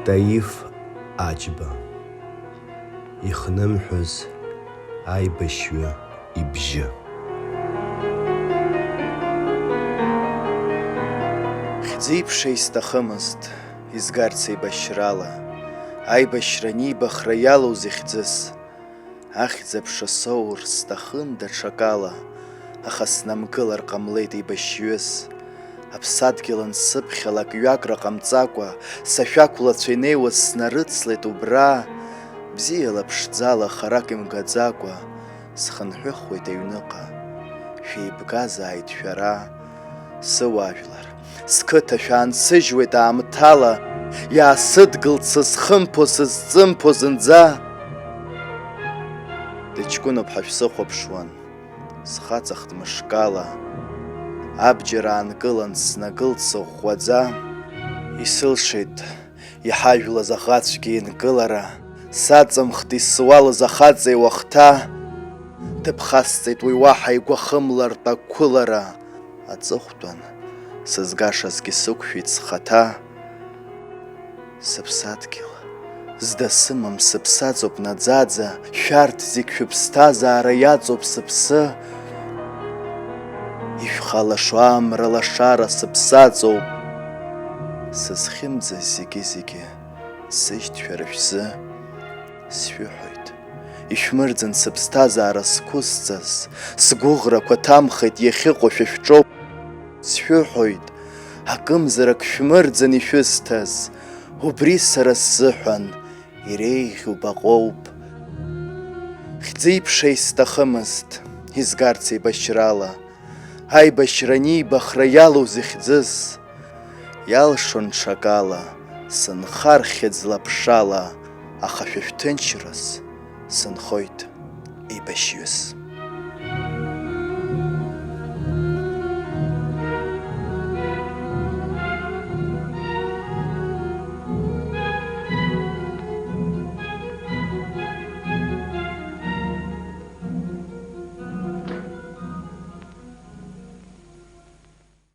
Таиф Аџьба ихнымҳәыз аибашьҩы ибжьы. Хьӡы-иԥша исҭахымызт изгарц еибашьрала, аибашьра анибахра иалоузеи хьӡыс. Ахьӡ-аԥша соур сҭахын даҽакала, аха снамгылар ҟамлеит еибашьҩыс. Аԥсадгьыл ансыԥхьала акҩакра ҟамҵакәа, сашәақәлацәа инеиуаз снарыцлеит убра. Бзиала ԥшӡала харак имгаӡакәа, схынҳәыхуеит аҩныҟа. Шәеибгазааит шәара, сыуаажәлар, сқыҭа шәаансыжьуеит аамҭала, иаасыдгылт сызхымԥо, сызҵымԥо зынӡа. Дыҷкәыноуп ҳәа шәсыхәаԥшуан, схаҵахт мышкала, абџьар аанкылан снагылт сыӷәӷәаӡа. Исылшеит иҳажәлаз аӷацәгьы инкылара, саҵамхт исуалыз ахаҵа иуахҭа. Дыԥхасҵеит уи уаҳа игәахымлартә ақәылара, аҵыхәтәан сызгашазгьы сықәшәеит схаҭа. Сыԥсадгьыл, зда сымам сыԥсаҵоуп наӡаӡа, шәарҭ зегь шәыԥсҭазаара иаҵоуп сыԥсы. Ишәхалашо амра лашара сыԥсаҵоуп, сызхьымӡаз зегьы-зегьы сыжьт шәара шәзы. Сшәыҳәоит, ишәмырӡын сыԥсҭазаара зқәысҵаз, сгәыӷрақәа ҭамхеит иахьыҟоу шәа шәҿоуп. Сшәыҳәоит, акымзарак шәмырӡын ишәысҭаз, убри сара сзыҳәан иреиӷьу баҟоуп. Хьӡы-иԥша исҭахымызт изгарц еибашьрала, аибашьра анибахра иалоузеи хьӡыс. Иалшон ҽакала сынхархьыӡ лаԥшала, аха шәа шәҭынчраз сынхоит еибашьҩыс.